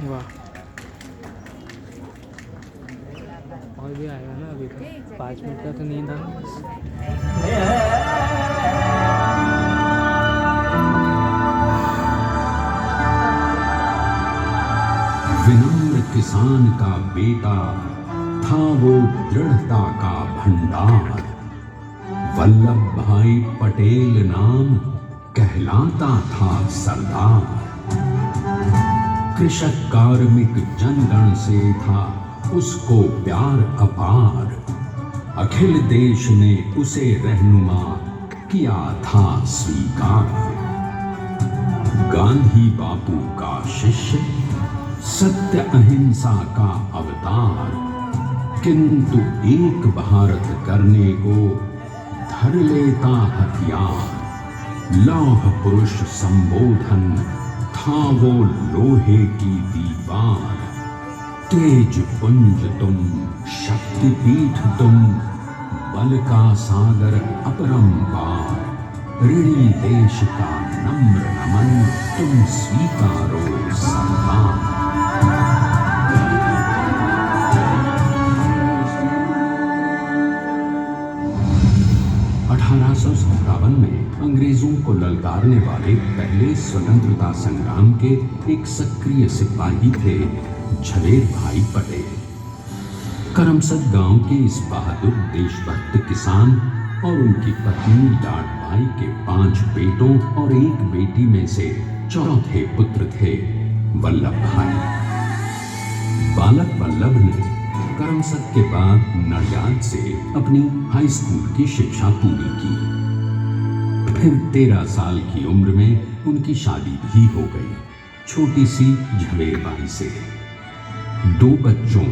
वाह, और भी आएगा ना, अभी तो 5 मिनट का तो नींद आना बस। विनम्र किसान का बेटा था वो दृढ़ता का भंडार। वल्लभ भाई पटेल नाम कहलाता था सरदार। कृषक कार्मिक जनगण से था उसको प्यार अपार। अखिल देश ने उसे रहनुमा किया था स्वीकार। गांधी बापू का शिष्य, सत्य अहिंसा का अवतार, किंतु एक भारत करने को धर लेता हथियार। लौह पुरुष संबोधन था वो लोहे की दीवार। तेज पुंज तुम, शक्तिपीठ तुम, बल का सागर अपरंपार। ऋणी देश का नम्र नमन तुम स्वीकारो सरदार। 1857 में अंग्रेजों को ललकारने वाले पहले स्वतंत्रता संग्राम के एक सक्रिय सिपाही थे झवेर भाई पटेल। करमसद गांव के इस बहादुर देशभक्त किसान और उनकी पत्नी लाड भाई के 5 बेटों और 1 बेटी में से चौथे पुत्र थे वल्लभ भाई। बालक वल्लभ ने करमसद के बाद नडियाद से अपनी हाई स्कूल की शिक्षा पूरी की। फिर 13 साल की उम्र में उनकी शादी भी हो गई, छोटी सी झवेर बाई से। 2 बच्चों,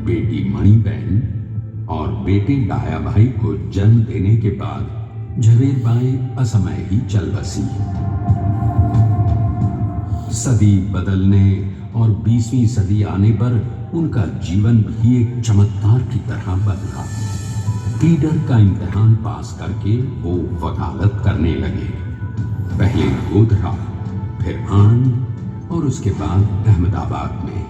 बेटी मणिबेन और बेटे डाया भाई को जन्म देने के बाद झवेर बाई असमय ही चल बसी। सदी बदलने और 20वीं सदी आने पर उनका जीवन भी एक चमत्कार की तरह बदला। टीडर का इम्तिहान पास करके वो वकालत करने लगे। पहले गोधरा, फिर आणंद और उसके बाद अहमदाबाद में।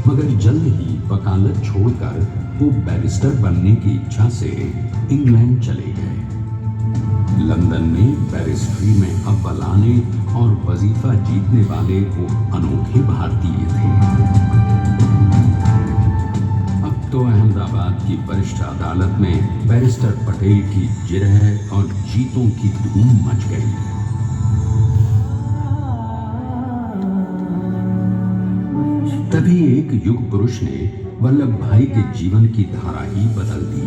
मगर जल्द ही वकालत छोड़कर वो बैरिस्टर बनने की इच्छा से इंग्लैंड चले गए। लंदन में बैरिस्ट्री में अव्वल आने और वजीफा जीतने वाले वो अनोखे भारतीय थे। अब तो अहमदाबाद की वरिष्ठ अदालत में बैरिस्टर पटेल की जिरह और जीतों की धूम मच गई। तभी एक युग पुरुष ने वल्लभ भाई के जीवन की धारा ही बदल दी।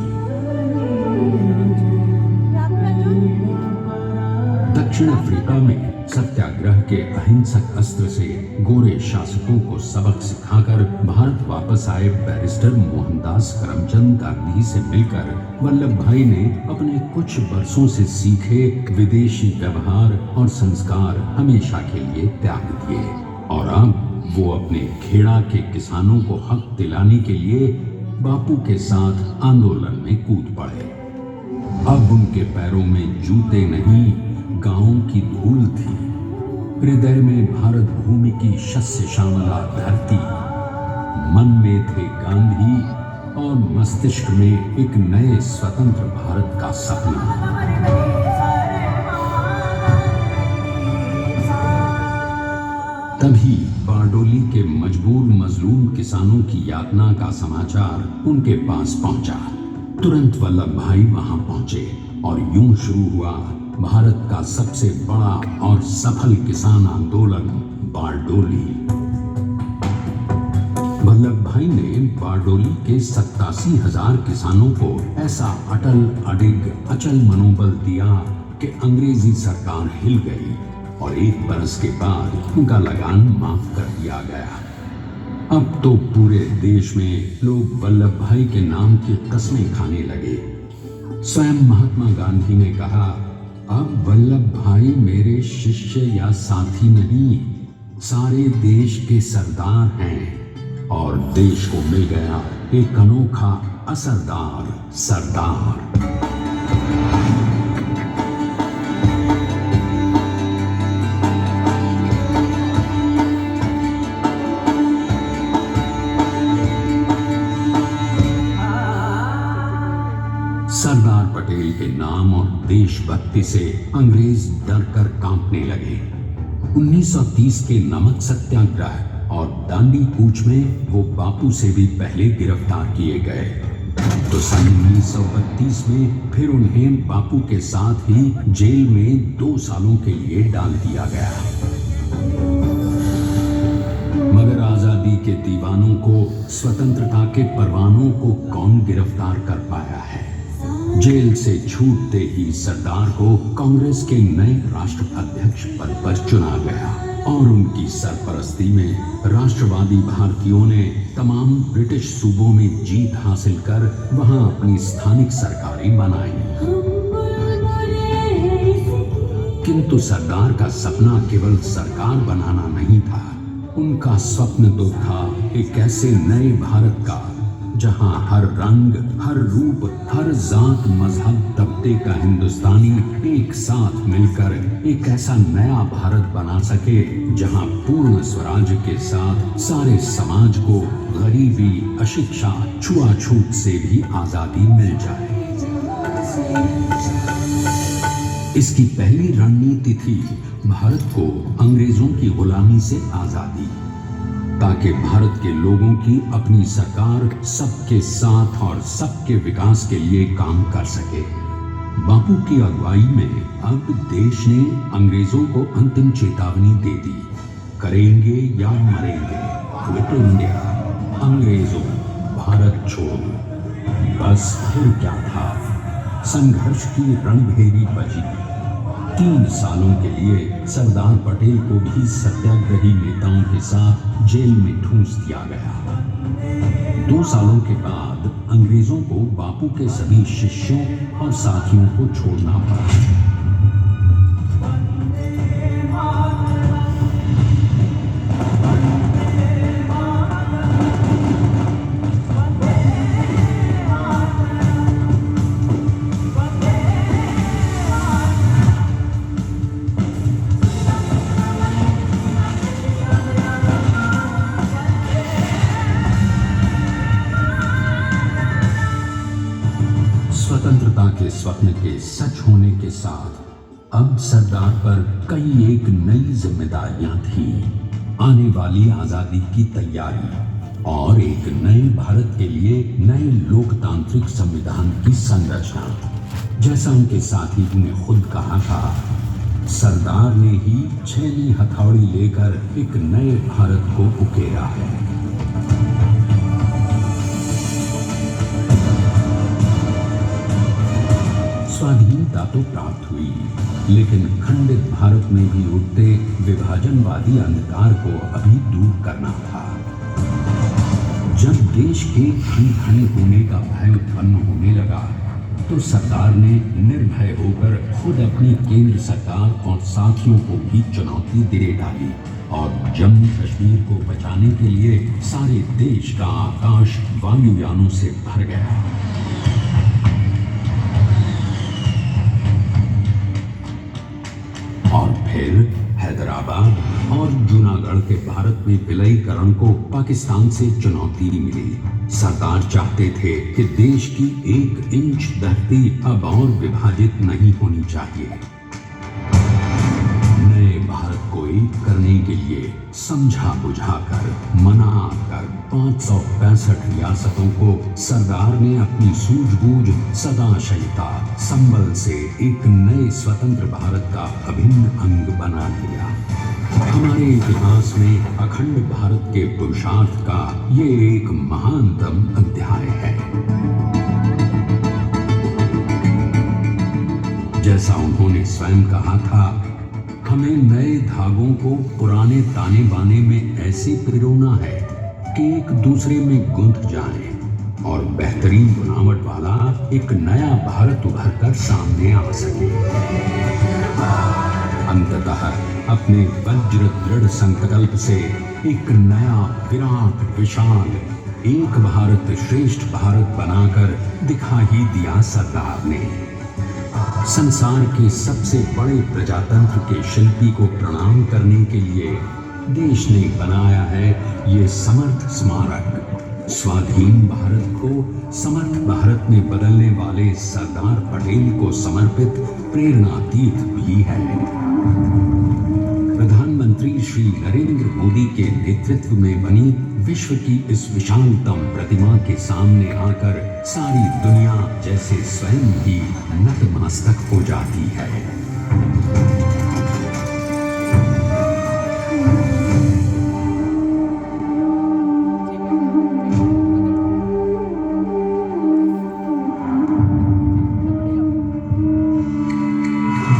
दक्षिण अफ्रीका में सत्याग्रह के अहिंसक अस्त्र से गोरे शासकों को सबक सिखाकर भारत वापस आए बैरिस्टर मोहनदास करमचंद गांधी से मिलकर वल्लभ भाई ने अपने कुछ वर्षों से सीखे विदेशी व्यवहार और संस्कार हमेशा के लिए त्याग दिए और अब वो अपने खेड़ा के किसानों को हक दिलाने के लिए बापू के साथ आंदोलन में कूद पड़े। अब उनके पैरों में जूते नहीं, गांवों की धूल थी। हृदय में भारत भूमि की शस्य श्यामला धरती। मन में थे गांधी और मस्तिष्क में एक नए स्वतंत्र भारत का सपना। तभी बारडोली के मजबूर मजलूम किसानों की यातना का समाचार उनके पास पहुंचा। तुरंत वल्लभ भाई वहां पहुंचे और यूं शुरू हुआ भारत का सबसे बड़ा और सफल किसान आंदोलन बारडोली। वल्लभ भाई ने बारडोली के 87,000 किसानों को ऐसा अटल अडिग अचल मनोबल दिया कि अंग्रेजी सरकार हिल गई और 1 बरस के बाद उनका लगान माफ कर दिया गया। अब तो पूरे देश में लोग वल्लभ भाई के नाम की कस्में खाने लगे। स्वयं महात्मा गांधी ने कहा, अब वल्लभ भाई मेरे शिष्य या साथी नहीं, सारे देश के सरदार हैं और देश को मिल गया एक अनोखा असरदार सरदार। के नाम और देशभक्ति से अंग्रेज डर कर कांपने लगे। 1930 के नमक सत्याग्रह और दांडी कूच में वो बापू से भी पहले गिरफ्तार किए गए। तो सन 1932 में फिर उन्हें बापू के साथ ही जेल में 2 सालों के लिए डाल दिया गया। मगर आजादी के दीवानों को, स्वतंत्रता के परवानों को कौन गिरफ्तार कर पाया है? जेल से छूटते ही सरदार को कांग्रेस के नए राष्ट्राध्यक्ष पद पर चुना गया और उनकी सरपरस्ती में राष्ट्रवादी भारतीयों ने तमाम ब्रिटिश सूबों में जीत हासिल कर वहां अपनी स्थानिक सरकारें बनाई। किंतु सरदार का सपना केवल सरकार बनाना नहीं था। उनका स्वप्न तो था एक ऐसे नए भारत का जहां हर रंग, हर रूप, हर जात, मजहब, तबके का हिंदुस्तानी एक साथ मिलकर एक ऐसा नया भारत बना सके जहां पूर्ण स्वराज के साथ सारे समाज को गरीबी, अशिक्षा, छुआछूत से भी आजादी मिल जाए। इसकी पहली रणनीति थी भारत को अंग्रेजों की गुलामी से आजादी, ताकि भारत के लोगों की अपनी सरकार सबके साथ और सबके विकास के लिए काम कर सके। बापू की अगुवाई में अब देश ने अंग्रेजों को अंतिम चेतावनी दे दी, करेंगे या मरेंगे, क्विट इंडिया, अंग्रेजों भारत छोड़ो। बस फिर क्या था, संघर्ष की रणभेरी बजी। 3 सालों के लिए सरदार पटेल को भी सत्याग्रही नेताओं के साथ जेल में ठूंस दिया गया। 2 सालों के बाद अंग्रेजों को बापू के सभी शिष्यों और साथियों को छोड़ना पड़ा। स्वतंत्रता के स्वप्न के सच होने के साथ अब सरदार पर कई एक नई जिम्मेदारियां थी। आने वाली आजादी की तैयारी और एक नए भारत के लिए नए लोकतांत्रिक संविधान की संरचना। जैसा उनके साथी ने खुद कहा था, सरदार ने ही 6वीं हथौड़ी लेकर एक नए भारत को उकेरा है। स्वाधीनता तो प्राप्त हुई, लेकिन खंडित भारत में भी उठते विभाजनवादी अंधकार को अभी दूर करना था। जब देश के खंड खंड होने का भय उत्पन्न होने लगा, तो सरदार ने निर्भय होकर खुद अपनी केंद्र सरकार और साथियों को भी चुनौती दे डाली और जम्मू कश्मीर को बचाने के लिए सारे देश का आकाश वायुयानों से भर गया। और फिर हैदराबाद और जूनागढ़ के भारत में विलयीकरण को पाकिस्तान से चुनौती मिली। सरदार चाहते थे कि देश की 1 इंच धरती अब और विभाजित नहीं होनी चाहिए। नए भारत को एक करने के लिए समझा बुझाकर, मना कर 565 रियासतों को सरदार ने अपनी सूझबूझ, सदाशयता, संबल से एक नए स्वतंत्र भारत का अभिन्न अंग बना लिया। हमारे इतिहास में अखंड भारत के पुरुषार्थ का ये एक महानतम अध्याय है। जैसा उन्होंने स्वयं कहा था, हमें नए धागों को पुराने ताने बाने में ऐसे पिरोना है कि एक दूसरे में गुंथ जाएं और बेहतरीन बनावट वाला एक नया भारत उभर कर सामने आ सके। अंततः अपने वज्र दृढ़ संकल्प से एक नया विराट विशाल एक भारत श्रेष्ठ भारत बनाकर दिखा ही दिया सरदार ने। संसार के सबसे बड़े प्रजातंत्र के शिल्पी को प्रणाम करने के लिए देश ने बनाया है ये समर्थ स्मारक, स्वाधीन भारत को समर्थ भारत में बदलने वाले सरदार पटेल को समर्पित प्रेरणा तीर्थ भी है। प्रधानमंत्री श्री नरेंद्र मोदी के नेतृत्व में बनी विश्व की इस विशालतम प्रतिमा के सामने आकर सारी दुनिया जैसे स्वयं ही नतमस्तक हो जाती है।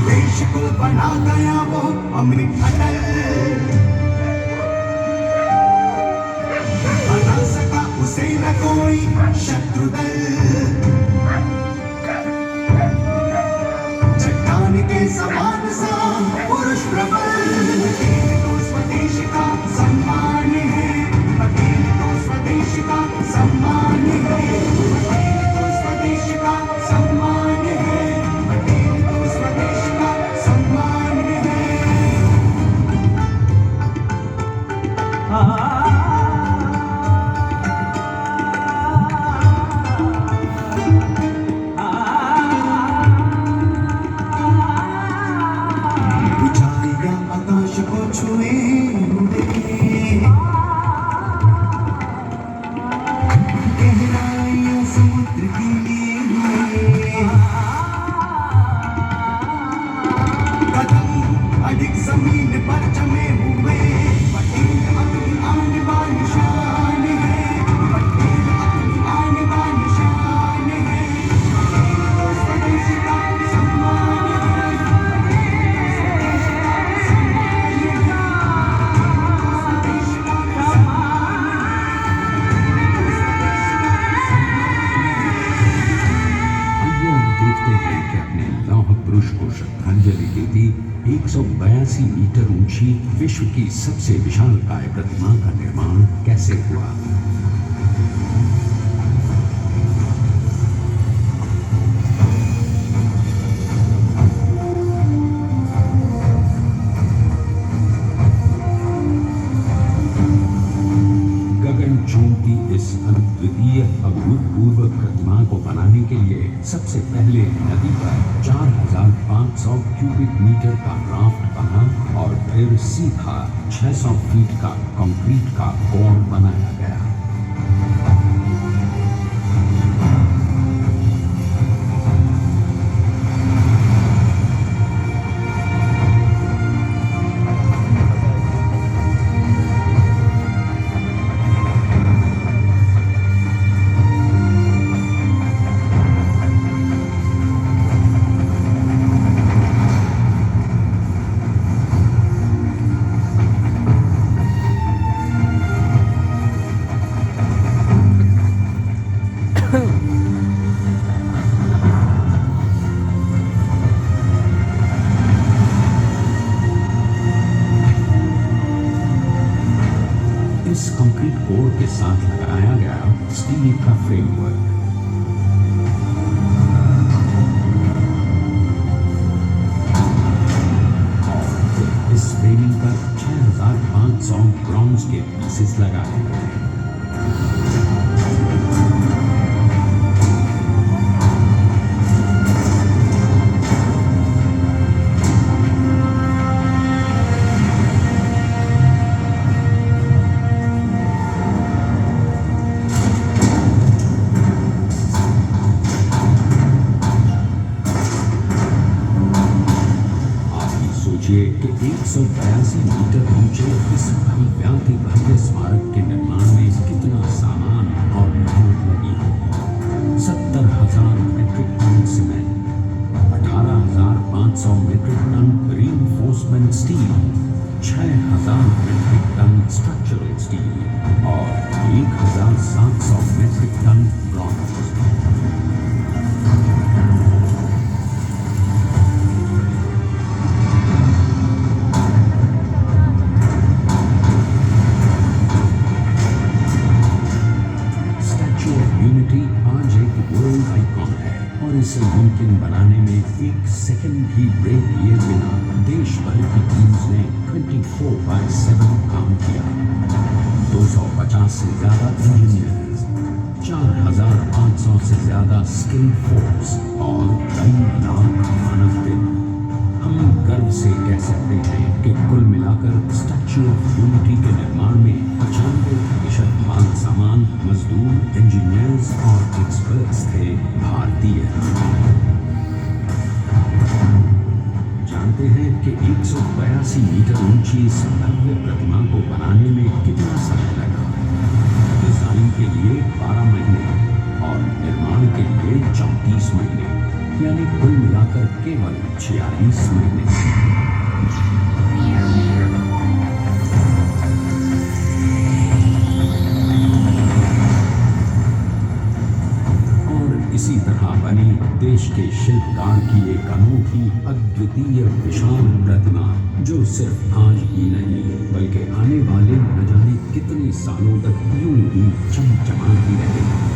देश को बना गया वो अमृत अटल, बना सका उसे न कोई शत्रु दल। चट्टान के समान सा पुरुष प्रबल, पटेल तो स्वदेश का सम्मान है, पटेल तो स्वदेश का सम्मान है, पटेल तो स्वदेश का सम्मान है, पटेल तो स्वदेश का सम्मान है। ऊंचाइयां आकाश को छुए उड़े, गहराइयां समुद्र की लिए, कदम अधिक जमीन पर जमे हुए, पटेल अपनी आन बान शान है, पटेल अपनी आन बान शान है, पटेल तो स्वदेश का सम्मान है, पटेल तो स्वदेश का सम्मान है, स्वदेश का सम्मान आइए हम देखते हैं कि अपने लौह पुरुष को श्रद्धांजलि देती 182 मीटर ऊंची विश्व की सबसे विशालकाय प्रतिमा का निर्माण कैसे हुआ। गगनचुंबी इस अद्वितीय अभूतपूर्व प्रतिमा को बनाने के लिए सबसे पहले नदी पर 4500 क्यूबिक मीटर का राफ्ट बना और फिर सीधा 600 फीट का कंक्रीट का कोण बनाया गया। इस कंक्रीट कोर के साथ लगाया गया स्टील का फ्रेमवर्क। और फिर इस फ्रेमिंग पर 6500 ब्रॉन्ज के पीसेस लगाए गए। सोचिए कि 182 मीटर ऊंचे इस भव्याति भव्य स्मारक के निर्माण में कितना सामान और मेहनत लगी होगी। 70,000 metric ton cement, 18,500 metric ton reinforcement steel, 6,000 metric ton structural steel और 1,700 मेट्रिक टन ब्रॉन्ज। यूनिटी आज एक वर्ल्ड आइकॉन है और इसे मुमकिन बनाने में एक सेकंड भी ब्रेक लिए बिना देश भर की टीम्स ने 24/7 काम किया। 250 से ज्यादा इंजीनियर्स, 4,500 से ज्यादा स्किल फोर्स और कई लाख मानव दिन। हम गर्व से कह सकते हैं कि कुल मिलाकर स्टैच्यू ऑफ यूनिटी के निर्माण में 95% माल सामान, मजदूर, इंजीनियर्स और एक्सपर्ट्स थे भारतीय। जानते हैं कि 182 मीटर ऊंची इस भव्य प्रतिमा को बनाने में कितना समय लगा? डिजाइन के लिए 12 महीने और निर्माण के लिए 34 महीने, यानी कुल मिलाकर केवल 46 महीने। और इसी तरह बनी देश के शिल्पकार की एक अनोखी, अद्वितीय, विशाल प्रतिमा, जो सिर्फ आज ही नहीं बल्कि आने वाले न जाने कितने सालों तक यूं ही चमचमाती रहेगी।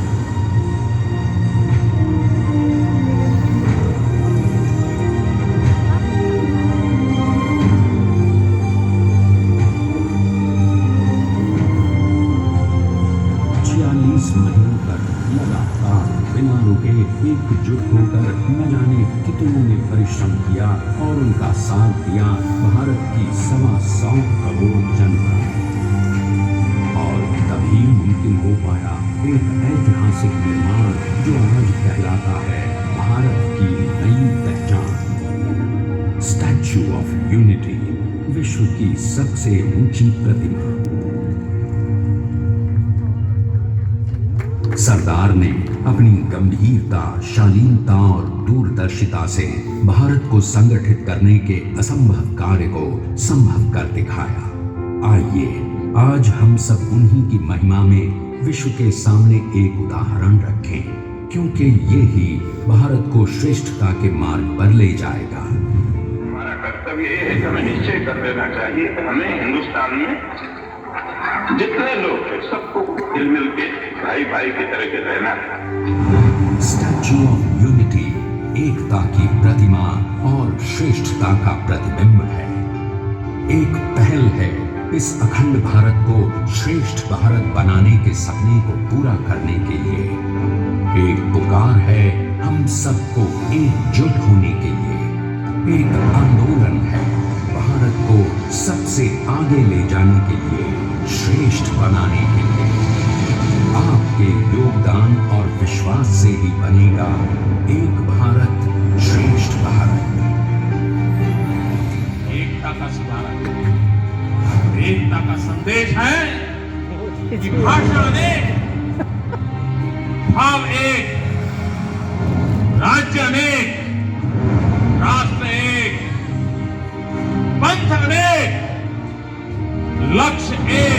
महीनों तक लगातार बिना रुके एकजुट होकर न जाने कितनों ने परिश्रम किया और उनका साथ दिया भारत की 125 करोड़ जनता। और तभी मुमकिन हो पाया एक ऐतिहासिक निर्माण जो आज कहलाता है भारत की नई पहचान। स्टैच्यू ऑफ यूनिटी, विश्व की सबसे ऊंची प्रतिमा। सरदार ने अपनी गंभीरता, शालीनता और दूरदर्शिता से भारत को संगठित करने के असंभव कार्य को संभव कर दिखाया। आइए आज हम सब उन्हीं की महिमा में विश्व के सामने एक उदाहरण रखें, क्योंकि ये ही भारत को श्रेष्ठता के मार्ग पर ले जाएगा। हमारा कर्तव्य ये है कि हमें निश्चय कर लेना चाहिए कि हमें हिंदुस्तान में जितने लोग हैं सबको मिल मिल के भाई भाई की तरह के रहना है। स्टैच्यू ऑफ यूनिटी एकता की प्रतिमा और श्रेष्ठता का प्रतिबिंब है। एक पहल है इस अखंड भारत को श्रेष्ठ भारत बनाने के सपने को पूरा करने के लिए। एक पुकार है हम सबको एकजुट होने के लिए। एक आंदोलन है भारत को सबसे आगे ले जाने के लिए, श्रेष्ठ बनाने के लिए। आपके योगदान और विश्वास से ही बनेगा एक भारत श्रेष्ठ भारत। एकता का सुधार, एकता का संदेश है कि भाषा अनेक, भाव एक, राज्य अनेक, राष्ट्र एक, पंथ अनेक, लक्ष्य एक।